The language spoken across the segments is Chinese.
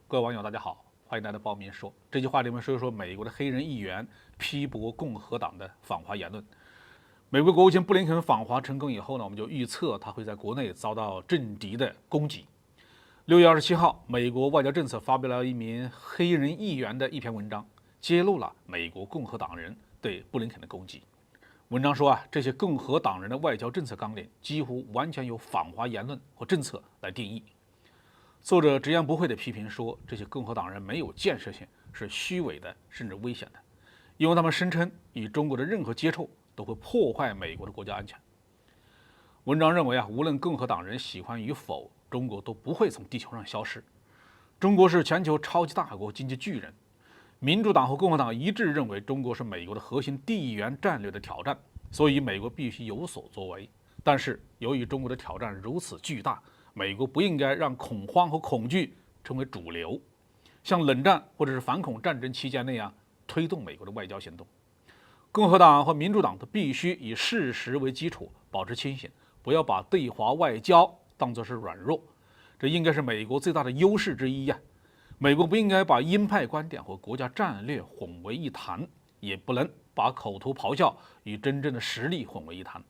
各位网友大家好，欢迎来到报民说。这句话里面说一说美国的黑人议员批驳共和党的访华言论。美国国务卿布林肯访华成功以后呢，我们就预测他会在国内遭到政敌的攻击。6月27号，美国外交政策发表了一名黑人议员的一篇文章，揭露了美国共和党人对布林肯的攻击。文章说这些共和党人的外交政策纲领几乎完全由访华言论和政策来定义。作者直言不讳地批评说，这些共和党人没有建设性，是虚伪的，甚至危险的，因为他们声称与中国的任何接触都会破坏美国的国家安全。文章认为无论共和党人喜欢与否，中国都不会从地球上消失。中国是全球超级大国，经济巨人。民主党和共和党一致认为中国是美国的核心地缘战略的挑战，所以美国必须有所作为。但是由于中国的挑战如此巨大，美国不应该让恐慌和恐惧成为主流，像冷战或者是反恐战争期间那样推动美国的外交行动。共和党和民主党都必须以事实为基础，保持清醒，不要把对华外交当作是软弱，这应该是美国最大的优势之一美国不应该把鹰派观点和国家战略混为一谈，也不能把口头咆哮与真正的实力混为一谈，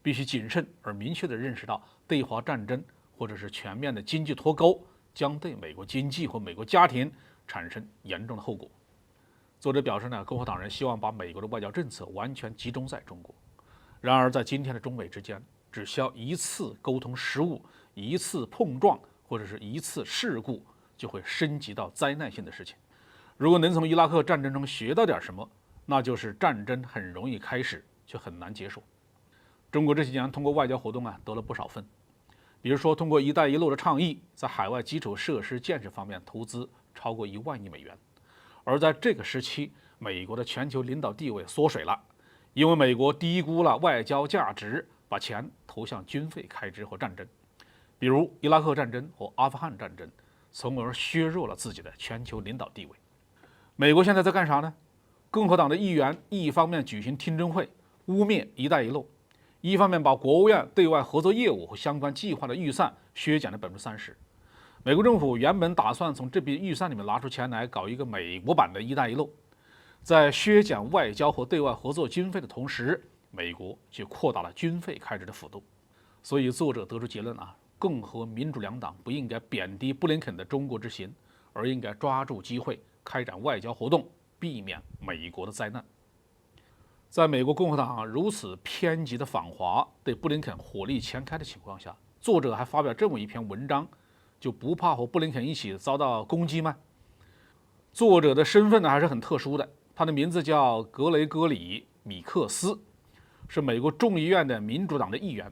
必须谨慎而明确地认识到，对华战争或者是全面的经济脱钩将对美国经济和美国家庭产生严重的后果。作者表示共和党人希望把美国的外交政策完全集中在中国，然而在今天的中美之间，只需要一次沟通失误、一次碰撞或者是一次事故，就会升级到灾难性的事情。如果能从伊拉克战争中学到点什么，那就是战争很容易开始，却很难结束。中国这些年通过外交活动得了不少分，比如说通过“一带一路”的倡议，在海外基础设施建设方面投资超过1万亿美元。而在这个时期，美国的全球领导地位缩水了，因为美国低估了外交价值，把钱投向军费开支和战争，比如伊拉克战争和阿富汗战争，从而削弱了自己的全球领导地位。美国现在在干啥呢？共和党的议员一方面举行听证会，污蔑“一带一路”，一方面把国务院对外合作业务和相关计划的预算削减了30%。美国政府原本打算从这笔预算里面拿出钱来搞一个美国版的“一带一路”，在削减外交和对外合作经费的同时，美国却扩大了军费开支的幅度。所以作者得出结论共和民主两党不应该贬低布林肯的中国之行，而应该抓住机会开展外交活动，避免美国的灾难。在美国共和党如此偏激的访华，对布林肯火力全开的情况下，作者还发表这么一篇文章，就不怕和布林肯一起遭到攻击吗？作者的身份还是很特殊的，他的名字叫格雷戈里·米克斯，是美国众议院的民主党的议员。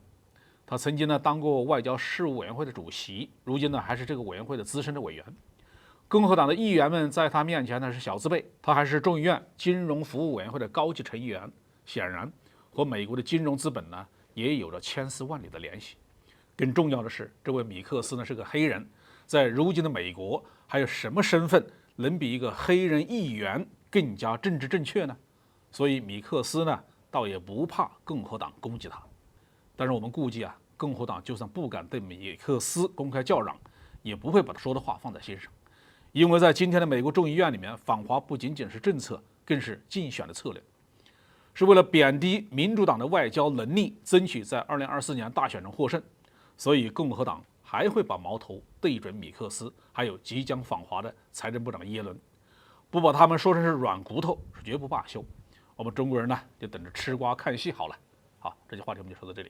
他曾经当过外交事务委员会的主席，如今还是这个委员会的资深的委员。共和党的议员们在他面前是小字辈，他还是众议院金融服务委员会的高级成员，显然和美国的金融资本也有着千丝万缕的联系。更重要的是，这位米克斯是个黑人，在如今的美国，还有什么身份能比一个黑人议员更加政治正确呢？所以米克斯倒也不怕共和党攻击他。但是我们估计共和党就算不敢对米克斯公开叫嚷，也不会把他说的话放在心上，因为在今天的美国众议院里面，访华不仅仅是政策，更是竞选的策略，是为了贬低民主党的外交能力，争取在2024年大选中获胜。所以共和党还会把矛头对准米克斯，还有即将访华的财政部长耶伦，不把他们说成是软骨头，是绝不罢休。我们中国人就等着吃瓜看戏好了。好，这期话题我们就说到这里。